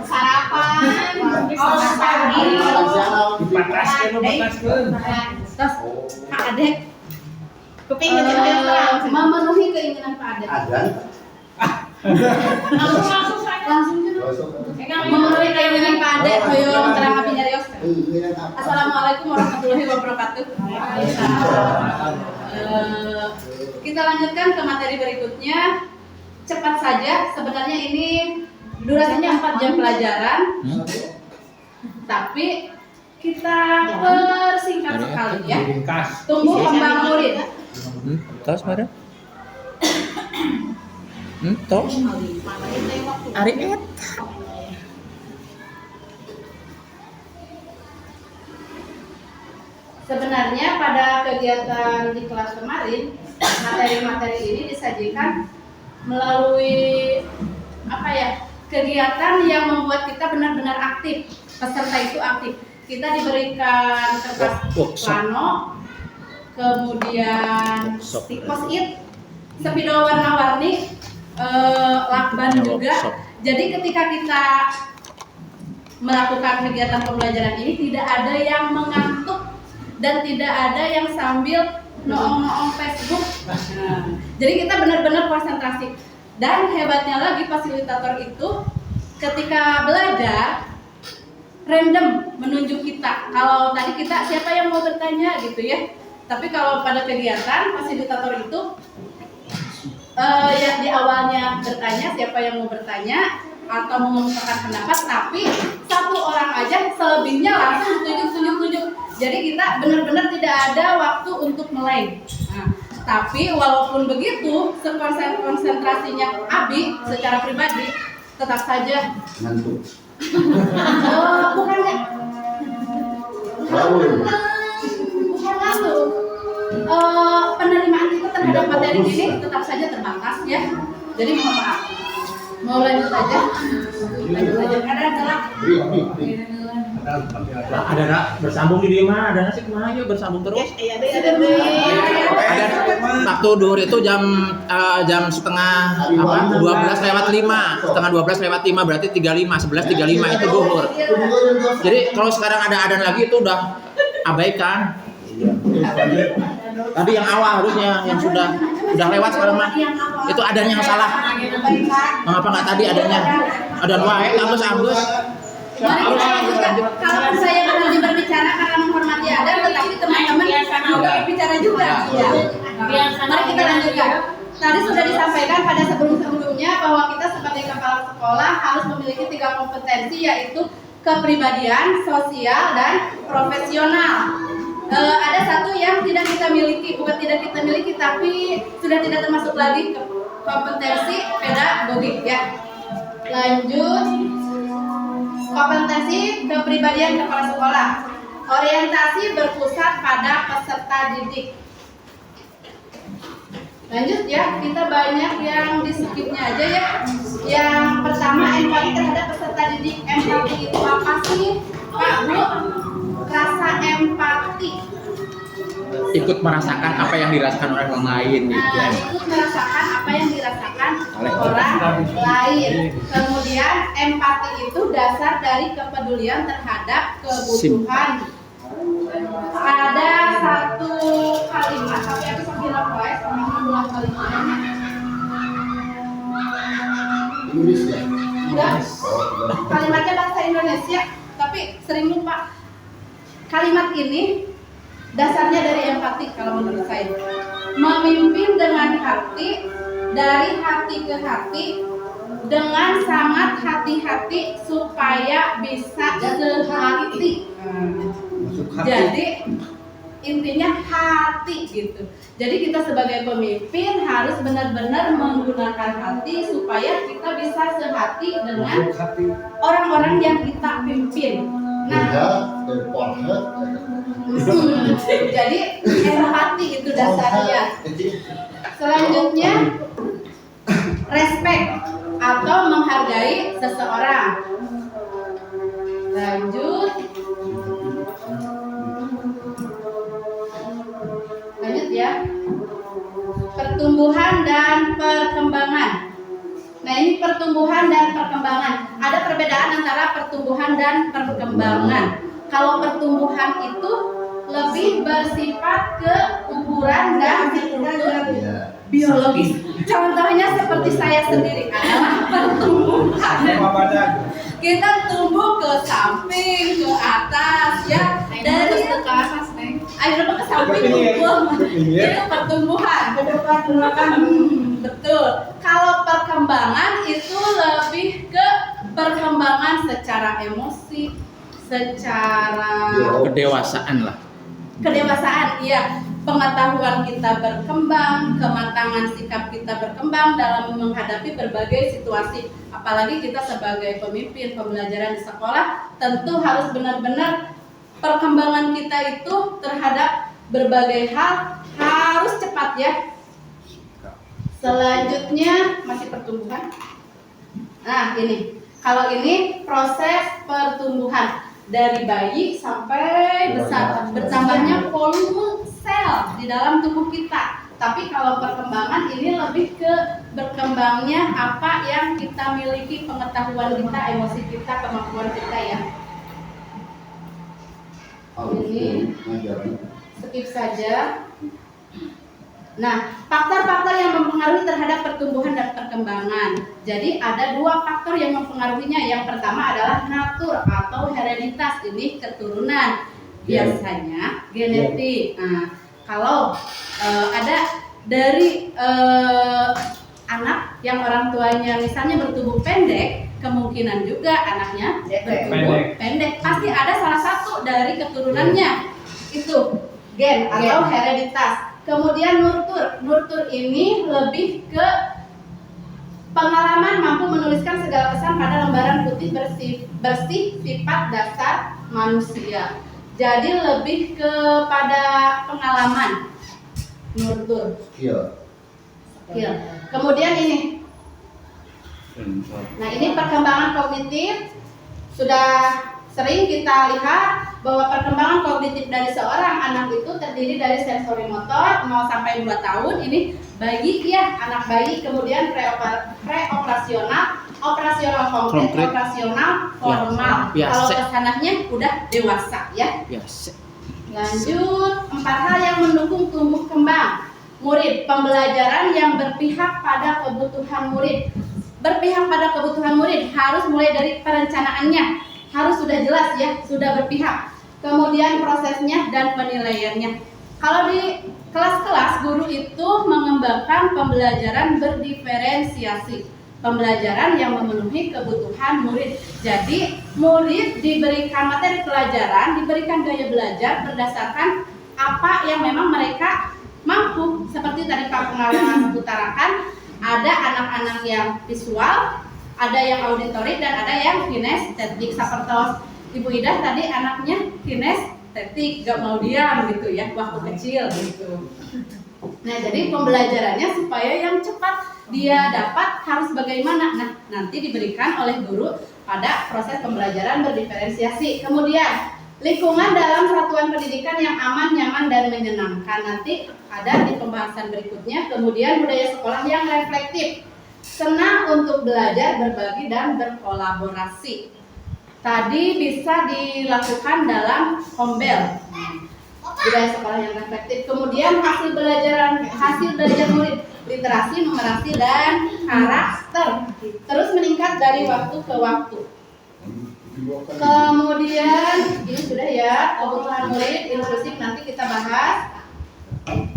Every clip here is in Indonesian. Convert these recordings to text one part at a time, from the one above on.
Sarapan. Terus Pak Adek kepingin memenuhi keinginan Pak Adek. Langsung memenuhi keinginan Pak Adek. Ayo terang api nyarios. Assalamualaikum warahmatullahi wabarakatuh. Kita lanjutkan ke materi berikutnya. Cepat saja, sebenarnya ini durasinya 4 jam pelajaran, tapi kita persingkat sekali ya. Tunggu kembang murid. Tos mana? Tos. Ariet. Sebenarnya pada kegiatan di kelas kemarin, materi-materi ini disajikan melalui kegiatan yang membuat kita benar-benar aktif. Peserta itu aktif. Kita diberikan kertas plano, kemudian post-it, spidol warna-warni, lakban juga. Jadi ketika kita melakukan kegiatan pembelajaran ini tidak ada yang mengantuk dan tidak ada yang sambil noong-noong Facebook. Jadi kita benar-benar konsentrasi. Dan hebatnya lagi fasilitator itu ketika belajar random menunjuk kita. Kalau tadi kita siapa yang mau bertanya gitu ya. Tapi kalau pada kegiatan fasilitator itu yang di awalnya bertanya siapa yang mau bertanya atau mengungkapkan pendapat, tapi satu orang aja, selebihnya langsung tunjuk. Jadi kita benar-benar tidak ada waktu untuk meleng. Tapi walaupun begitu, konsentrasinya Abi secara pribadi tetap saja ngantuk. Bukan ngantuk. Penerimaan kita terhadap materi ini tetap saja terbatas ya. Jadi mohon maaf. Mau lanjut aja? Ada bersambung di mana? Ada nasi kemana aja bersambung terus? Ada. Waktu duhur itu jam setengah 12:05, setengah 12:05 berarti 11:35 itu duhur. Jadi kalau sekarang ada adzan lagi itu udah abaikan. Tadi yang awal harusnya yang sudah lewat sekarang mah itu adanya yang salah. Mengapa nggak tadi adanya? Adzan wae ambus. Mari kita lanjutkan. Kalau saya berhenti berbicara karena menghormati adzan, tetapi teman-teman juga berbicara juga. Ya. Mari kita lanjutkan. Tadi sudah disampaikan pada sebelum-sebelumnya bahwa kita sebagai kepala sekolah harus memiliki 3 kompetensi, yaitu kepribadian, sosial, dan profesional. Ada satu yang tidak kita miliki, bukan tidak kita miliki, tapi sudah tidak termasuk lagi kompetensi pedagogik ya. Lanjut. Kompetensi kepribadian kepala sekolah. Orientasi berpusat pada peserta didik. Lanjut ya, kita banyak yang di skipnya aja ya. Yang pertama, empati terhadap peserta didik. Empati itu apa sih, Pak, Bu? Rasa empati. Ikut merasakan apa yang dirasakan oleh orang lain gitu. Ikut merasakan apa yang dirasakan oleh orang lain. Kemudian empati itu dasar dari kepedulian terhadap kebutuhan. Ada satu kalimat, tapi aku sambil guys, mengulang kalimatnya. Inggris ya? Enggak. Kalimatnya bahasa Indonesia, tapi sering lupa. Kalimat ini dasarnya dari empati kalau menurut saya. Memimpin dengan hati, dari hati ke hati, dengan sangat hati-hati supaya bisa sehati. Jadi intinya hati gitu. Jadi kita sebagai pemimpin harus benar-benar menggunakan hati supaya kita bisa sehati dengan orang-orang yang kita pimpin. Nah, jadi empati itu dasarnya. Selanjutnya, respect atau menghargai seseorang. Lanjut ya. Pertumbuhan dan perkembangan. pertumbuhan dan perkembangan. Ada perbedaan antara pertumbuhan dan perkembangan. Kalau pertumbuhan itu lebih bersifat ke ukuran dan struktur Iya. biologis. Contohnya seperti saya sendiri adalah pertumbuhan. Kita tumbuh ke samping, ke atas, ya. Dari ke atas, Neng. Akhirnya ke samping tumbuh. Itu pertumbuhan. Ke depan, ke belakang. Betul. Kalau perkembangan itu lebih ke perkembangan secara emosi, secara Kedewasaan lah. kedewasaan, iya. Pengetahuan kita berkembang, kematangan sikap kita berkembang dalam menghadapi berbagai situasi. Apalagi kita sebagai pemimpin pembelajaran di sekolah, tentu harus benar-benar perkembangan kita itu terhadap berbagai hal harus cepat ya. Selanjutnya masih pertumbuhan. Nah ini, kalau ini proses pertumbuhan dari bayi sampai besar, bertambahnya volume sel di dalam tubuh kita. Tapi kalau perkembangan ini lebih ke berkembangnya apa yang kita miliki, pengetahuan kita, emosi kita, kemampuan kita ya. Ini skip saja. Nah, faktor-faktor yang mempengaruhi terhadap pertumbuhan dan perkembangan. Jadi ada dua faktor yang mempengaruhinya. Yang pertama adalah natur atau hereditas, ini keturunan. Biasanya genetik. Nah, kalau ada dari anak yang orang tuanya misalnya bertubuh pendek, kemungkinan juga anaknya bertubuh pendek. Pasti ada salah satu dari keturunannya. Itu gen atau hereditas. Kemudian nurtur ini lebih ke pengalaman mampu menuliskan segala pesan pada lembaran putih bersih sifat dasar manusia. Jadi lebih kepada pengalaman, nurtur. Skill. Kemudian ini. Nah, ini perkembangan kognitif. Sudah sering kita lihat bahwa perkembangan kognitif dari seorang anak itu terdiri dari sensori motor 0 sampai 2 tahun. Ini bayi ya, anak bayi, kemudian preoperasional, operasional konkret, operasional formal. Kalau kesananya udah dewasa ya. Lanjut, 4 hal yang mendukung tumbuh kembang murid. Pembelajaran yang berpihak pada kebutuhan murid. Berpihak pada kebutuhan murid harus mulai dari perencanaannya. Harus sudah jelas ya, sudah berpihak. Kemudian prosesnya dan penilaiannya. Kalau di kelas-kelas, guru itu mengembangkan pembelajaran berdiferensiasi. Pembelajaran yang memenuhi kebutuhan murid. Jadi murid diberikan materi pelajaran, diberikan gaya belajar berdasarkan apa yang memang mereka mampu. Seperti tadi Pak Pengalaman utarakan, ada anak-anak yang visual, ada yang auditorik, dan ada yang kinestetik. Seperti Ibu Ida tadi anaknya kinestetik, gak mau diam gitu ya waktu kecil gitu. Nah, jadi pembelajarannya supaya yang cepat dia dapat harus bagaimana? Nah, nanti diberikan oleh guru pada proses pembelajaran berdiferensiasi. Kemudian lingkungan dalam satuan pendidikan yang aman, nyaman, dan menyenangkan. Nanti ada di pembahasan berikutnya. Kemudian budaya sekolah yang reflektif, senang untuk belajar, berbagi, dan berkolaborasi. Tadi bisa dilakukan dalam Hombel, budaya sekolah yang reflektif. Kemudian hasil belajar murid, literasi, numerasi, dan karakter terus meningkat dari waktu ke waktu. Kemudian ini sudah ya, kebutuhan murid inklusif, nanti kita bahas.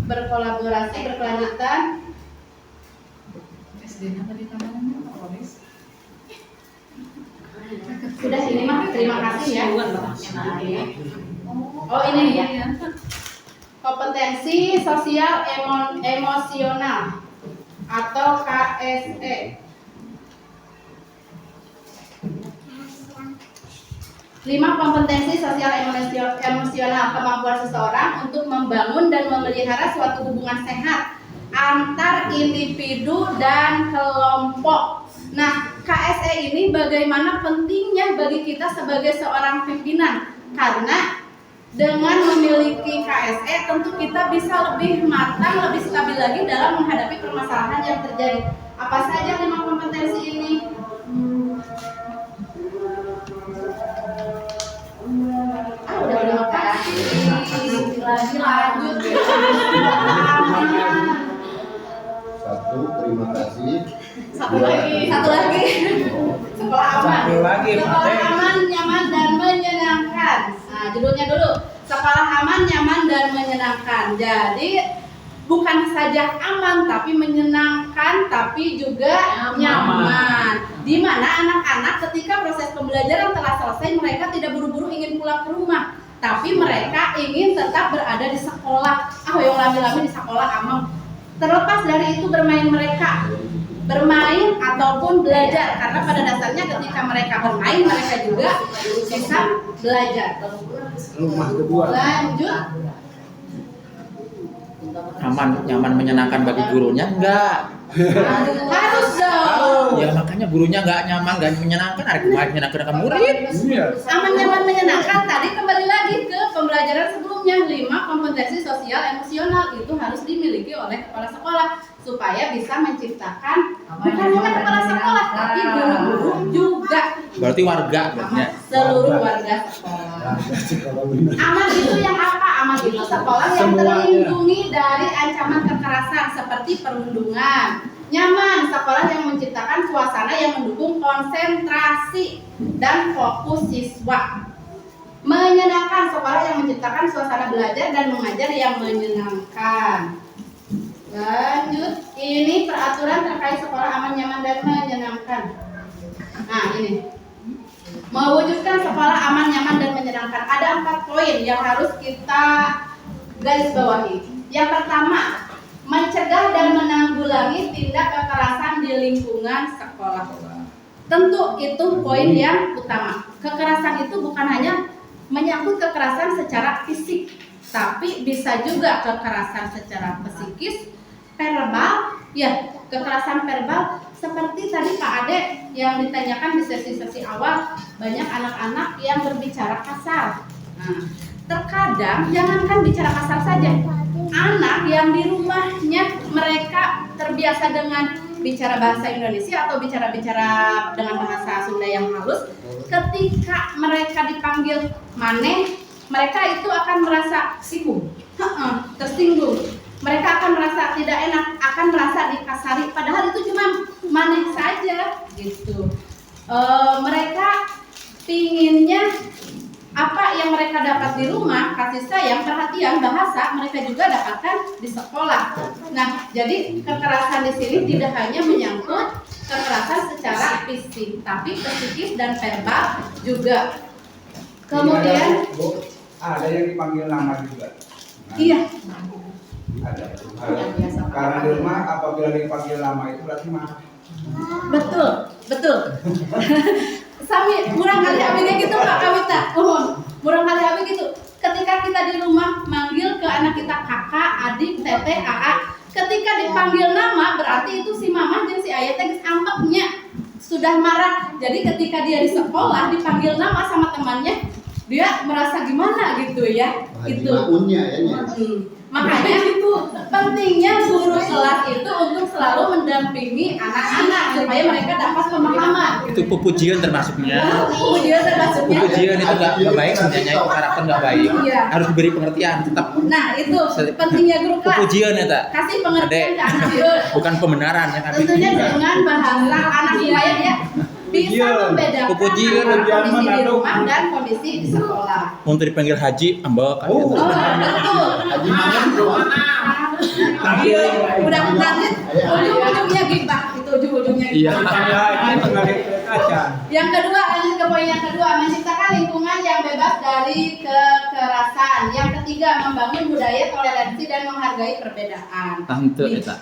Berkolaborasi berkelanjutan. Sudah ini mah, terima kasih ya. Oh ini ya, kompetensi sosial emosional atau KSE. Lima kompetensi sosial emosional, kemampuan seseorang untuk membangun dan memelihara suatu hubungan sehat antar individu dan kelompok. Nah, KSE ini bagaimana pentingnya bagi kita sebagai seorang pimpinan, karena dengan memiliki KSE tentu kita bisa lebih matang, lebih stabil lagi dalam menghadapi permasalahan yang terjadi. Apa saja 5 kompetensi ini? Satu, terima kasih. Satu lagi. Sekolah aman. Satu lagi, Sekolah Pak. aman, nyaman dan menyenangkan. Nah, judulnya dulu. Sekolah aman, nyaman dan menyenangkan. Jadi bukan saja aman tapi menyenangkan, tapi juga nyaman. Di mana anak-anak ketika proses pembelajaran telah selesai, mereka tidak buru-buru ingin pulang ke rumah, tapi mereka ingin tetap berada di sekolah. Yang lami-lami di sekolah aman. Terlepas dari itu bermain ataupun belajar, karena pada dasarnya ketika mereka bermain mereka juga bisa belajar. Rumah kedua. Lanjut. Aman, nyaman, menyenangkan bagi gurunya enggak? Harus dong. Ya makanya gurunya enggak nyaman, enggak menyenangkan, ada menyenangkan ke murid. Iya. Aman, nyaman, menyenangkan. Tadi kembali lagi ke pembelajaran sebelumnya, 5 kompetensi sosial emosional itu harus dimiliki oleh kepala sekolah supaya bisa menciptakan bukan hanya kepala sekolah tapi guru-guru juga. Berarti warga ya. Seluruh warga sekolah. Aman itu yang apa? Aman itu sekolah yang Semuanya. terlindungi dari ancaman kekerasan seperti perundungan. Nyaman, sekolah yang menciptakan suasana yang mendukung konsentrasi dan fokus siswa. Menyenangkan, sekolah yang menciptakan suasana belajar dan mengajar yang menyenangkan. Lanjut, ini peraturan terkait sekolah aman, nyaman, dan menyenangkan. Nah, ini mewujudkan sekolah aman, nyaman, dan menyenangkan. Ada 4 poin yang harus kita garis bawahi. Yang pertama, mencegah dan menanggulangi tindak kekerasan di lingkungan sekolah. Tentu itu poin yang utama. Kekerasan itu bukan hanya menyangkut kekerasan secara fisik, tapi bisa juga kekerasan secara psikis, verbal, ya kekerasan verbal seperti tadi Pak Ade yang ditanyakan di sesi-sesi awal, banyak anak-anak yang berbicara kasar. Nah, terkadang jangankan bicara kasar saja, anak yang di rumahnya mereka terbiasa dengan bicara bahasa Indonesia atau bicara-bicara dengan bahasa Sunda yang halus, ketika mereka dipanggil maneh, mereka itu akan merasa tersinggung. Mereka akan merasa tidak enak, akan merasa dikasari, padahal itu cuma maneh saja gitu. Mereka pinginnya apa yang mereka dapat di rumah, kasih sayang, perhatian, bahasa, mereka juga dapatkan di sekolah. Nah, jadi kekerasan di sini tidak hanya menyangkut kekerasan secara fisik, tapi psikis dan verbal juga. Kemudian ada yang dipanggil nama juga. Nah, iya, ada. Karena di rumah apabila dipanggil nama itu berarti marah. betul. Sami murang kali abisnya gitu Pak Kawita. Murang kali abis gitu. Ketika kita di rumah manggil ke anak kita kakak, adik, teteh, aa, ketika dipanggil nama berarti itu si mama dan si ayah teh geus ampeknya sudah marah. Jadi ketika dia di sekolah dipanggil nama sama temannya, dia merasa gimana gitu ya. Gitu. Makanya itu pentingnya guru kelas itu untuk selalu mendampingi anak-anak supaya mereka dapat pemahaman. Itu pupujian termasuknya. Pujian termasuknya. Pupujian itu nggak baik sebenarnya, itu karakter nggak baik. Iya. Harus diberi pengertian tetap. Nah itu pentingnya guru kelas. Pupujian ya tak. Kasih pengertian Adek. ke anak guru. Bukan pembenaran ya kan. Tentunya dengan bahasa anak supaya dia bisa membedakan Pupujian. antara kondisi di rumah dan kondisi di sekolah. Untuk dipanggil haji, ambek. Oh. Betul. Udah lanjut, ujung-ujungnya gibah, itu ujung-ujungnya Iya. gibah. Ya, ini tinggal kaca. Yang kedua, lanjut ke poin yang kedua, menciptakan lingkungan yang bebas dari kekerasan. Yang ketiga, membangun budaya toleransi dan menghargai perbedaan. Tante eta.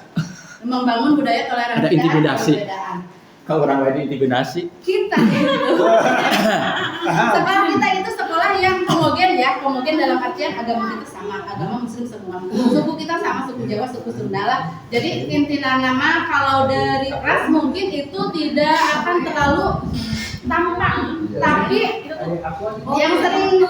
Membangun budaya toleransi Ada intimidasi. dan perbedaan. Kalau orang lain intimidasi. Kita itu sekolah kita itu sekolah yang homogen ya, homogen dalam artian agama kita sama, agama muslim semua, suku kita sama, suku Jawa, suku Sunda lah. Jadi intinya nama kalau dari ras mungkin itu tidak akan terlalu tampak, tapi yang sering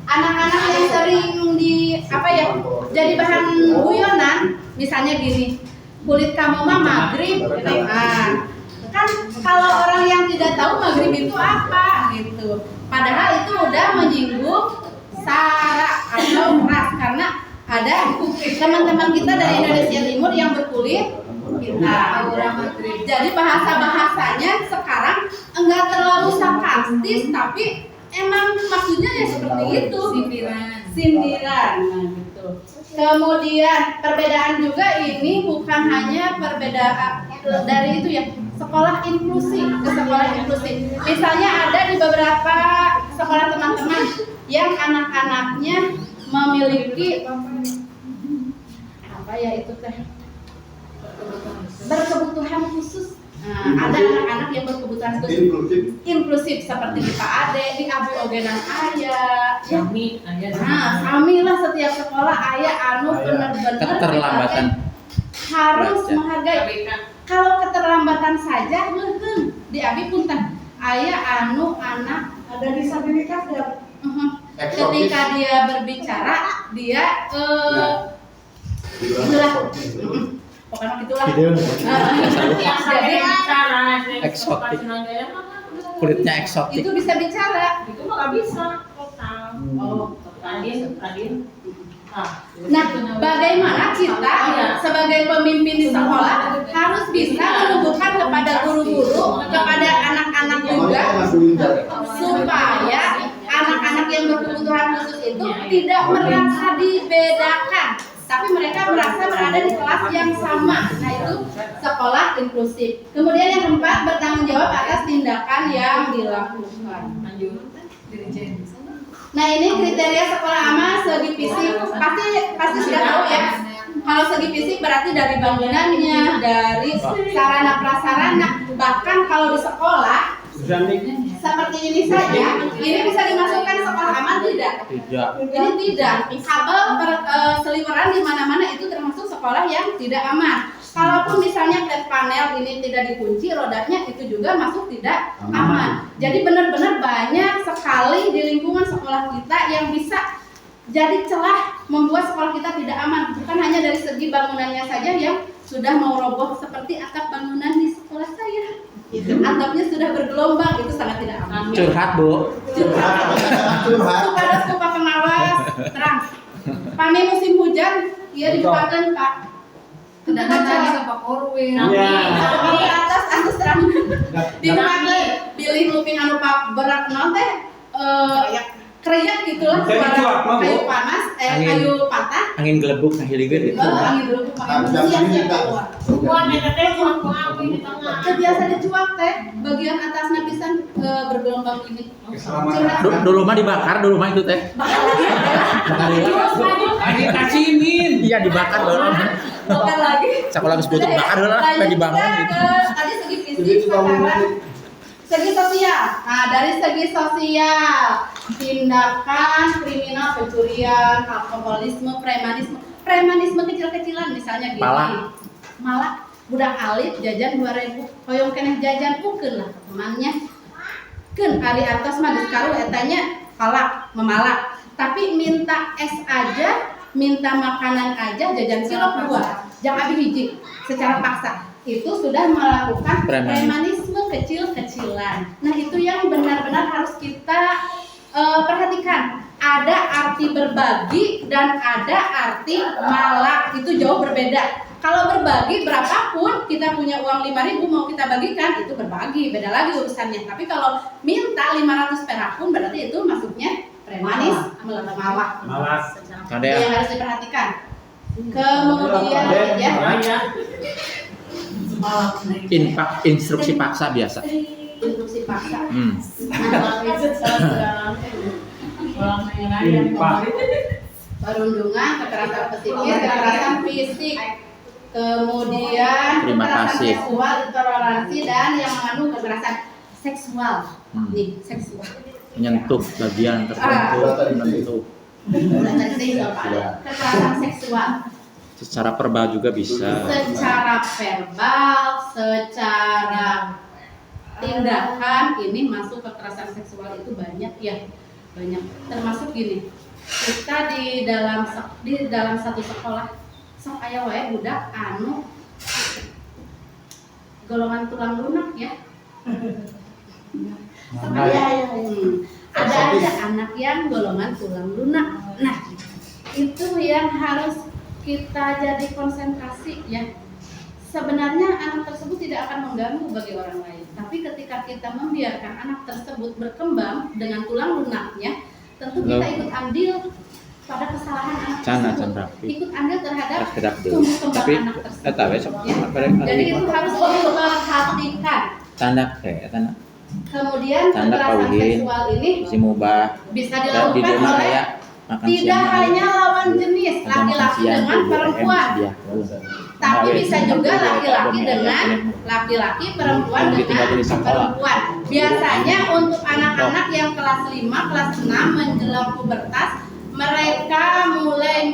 anak-anak yang sering di apa ya jadi bahan guyonan, misalnya gini, kulit kamu mah maghrib gitu kan kalau orang yang tidak tahu maghrib itu apa gitu, padahal itu udah menyinggung sara atau ras, karena ada teman-teman kita dari Indonesia Timur yang berkulit hitam. Jadi bahasanya sekarang enggak terlalu sarkastis, tapi emang maksudnya ya seperti itu, sindiran. Nah, gitu. Kemudian perbedaan juga ini bukan hanya perbedaan dari itu ya, sekolah inklusi ke sekolah inklusif. Misalnya ada di beberapa sekolah teman-teman yang anak-anaknya memiliki apa ya itu teh, berkebutuhan khusus. Nah, ada anak-anak yang berkebutuhan khusus inklusif seperti di Pak Ade, di Abu Ogenang Ayah. Kami lah setiap sekolah ayah anu benar-benar Keterlambatan harus belajar. menghargai. Kalau keterlambatan saja, di Abi punten ayah anu anak ada disabilitas dan ketika dia berbicara dia itulah pokoknya gitulah. Jadi Eksotik. Kulitnya eksotik. itu bisa bicara. Itu mah nggak bisa. Oh. Radin. Nah, bagaimana kita sebagai pemimpin di sekolah harus bisa menumbuhkan kepada guru-guru, kepada anak-anak juga, supaya anak-anak yang berkebutuhan khusus itu tidak merasa dibedakan, tapi mereka merasa berada di kelas yang sama. Nah, itu sekolah inklusif. Kemudian yang keempat, bertanggung jawab atas tindakan yang dilakukan. Nah, ini kriteria sekolah aman segi fisik pasti sudah tahu ya. Kalau segi fisik berarti dari bangunannya, dari sarana prasarana, bahkan kalau di sekolah seperti ini saja, ini bisa dimasukkan sekolah aman tidak? Tidak. Ini tidak. Kabel seliweran di mana-mana itu termasuk sekolah yang tidak aman. Kalaupun misalnya flat panel ini tidak dikunci, rodanya itu juga masuk tidak aman. Jadi benar-benar banyak sekali di lingkungan sekolah kita yang bisa jadi celah membuat sekolah kita tidak aman. Bukan hanya dari segi bangunannya saja yang sudah mau roboh seperti atap bangunan di sekolah saya. Atapnya sudah bergelombang, itu sangat tidak aman. Curhat, Bu. Kepada Pak Pengawas, terang. Pami musim hujan, ia dibukakan Pak. Kedatangan tadi ke Pak Korwin. Di atas anu terang. Dibukakan, pilih lupin anu Pak berat non teh. Kriak gitulah, kayu panas, kayu patah. Angin gelembung nah hilingeun itu. Angin dulu siap-siap keluar. Biasa dicuak teh, bagian atasnya pisan bergelombang ini. Dulu mah dibakar, dulu mah itu teh. Angin kacimin. Iya dibakar dulu. Bakar lagi. Sekolah geus butuh bakar heula sampai dibangun gitu. Tadi segi fisik, sekarang segi sosial. Nah, dari segi sosial, tindakan kriminal, pencurian, alkoholisme, premanisme kecil-kecilan misalnya gini. Malah budak alit jajan 2.000, hoyong keneh jajan ukeun lah temannya. Keun ari atas mah geus karu etanya palak, memalak. Tapi minta es aja, minta makanan aja jajan cilok 2, jangan abi hiji secara paksa. Itu sudah melakukan premanisme kecil-kecilan. Nah, itu yang benar-benar harus kita perhatikan. Ada arti berbagi dan ada arti malak, itu jauh berbeda. Kalau berbagi berapapun, kita punya uang 5.000 mau kita bagikan, itu berbagi, beda lagi urusannya. Tapi kalau minta 500 perak pun berarti itu masuknya premanis, malak. Ada yang harus diperhatikan. Kemudian ya. Instruksi paksa biasa. Instruksi paksa. Perundungan, kekerasan psikis, kekerasan fisik, kemudian kekerasan seksual, intoleransi, dan yang mengandung kekerasan seksual. Nih, seksual. Menyentuh bagian tertentu, menyentuh. Kekerasan seksual. Secara verbal juga bisa. Secara verbal, secara tindakan ini masuk kekerasan seksual itu banyak ya, banyak. Termasuk gini, kita di dalam satu sekolah, sok aya wae budak anu golongan tulang lunak ya. Ada aja anak yang golongan tulang lunak. Nah, itu yang harus kita jadi konsentrasi ya. Sebenarnya anak tersebut tidak akan mengganggu bagi orang lain, tapi ketika kita membiarkan anak tersebut berkembang dengan tulang lunaknya, tentu kita ikut andil pada kesalahan anak tersebut, ikut andil terhadap tumbuh kembang anak tersebut. Jadi itu harus diperhatikan. Kemudian kekerasan seksual ini bisa dilakukan oleh tidak hanya lawan jenis laki-laki dengan perempuan, tapi bisa juga laki-laki dengan laki-laki, perempuan dengan perempuan. Biasanya untuk anak-anak yang kelas 5, kelas 6 menjelang pubertas, mereka mulai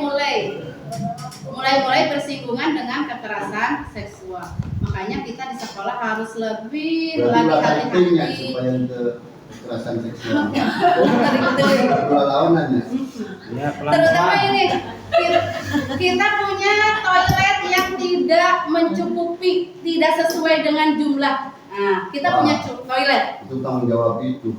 bersinggungan dengan kekerasan seksual. Makanya kita di sekolah harus lebih lagi hati-hati. Kekerasan seksual. Lawanannya. Terutama ini kita punya toilet yang tidak mencukupi, tidak sesuai dengan jumlah. Nah, kita punya toilet. Itu tanggung jawab itu.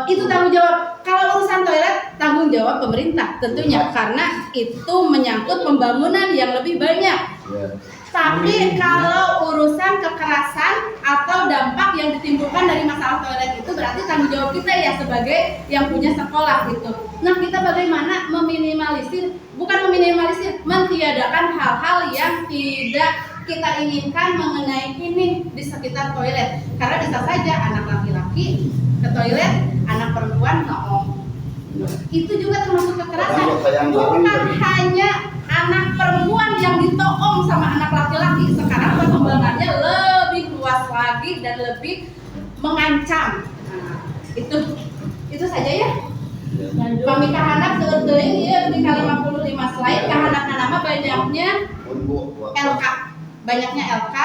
Itu tanggung jawab. Kalau urusan toilet tanggung jawab pemerintah tentunya, karena itu menyangkut pembangunan yang lebih banyak. Ya. Tapi kalau urusan kekerasan atau dampak yang ditimbulkan dari masalah toilet itu berarti tanggung jawab kita ya sebagai yang punya sekolah gitu. Nah, kita bagaimana mentiadakan hal-hal yang tidak kita inginkan mengenai ini di sekitar toilet. Karena bisa saja anak laki-laki ke toilet, anak perempuan ngomong. Itu juga termasuk kekerasan. Bukan hanya anak perempuan yang ditoong sama anak laki-laki. Sekarang perkembangannya lebih luas lagi dan lebih mengancam. Nah, itu saja ya. Kami kahanak seueuing ieu di 55 slide kahanakna nama banyaknya LK. Banyaknya LK.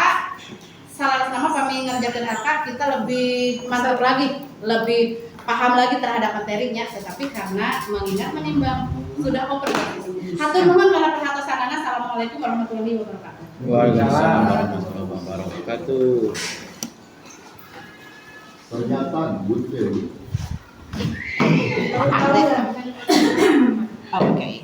Salah sama kami ngerjakan LK, kita lebih mantap lagi, lebih paham lagi terhadap materinya, tetapi karena mengingat menimbang sudah komprehensif. Hatur nuhun para perhatosanana. Assalamualaikum warahmatullahi wabarakatuh. Waalaikumsalam warahmatullahi wabarakatuh. Ternyata good. Oke.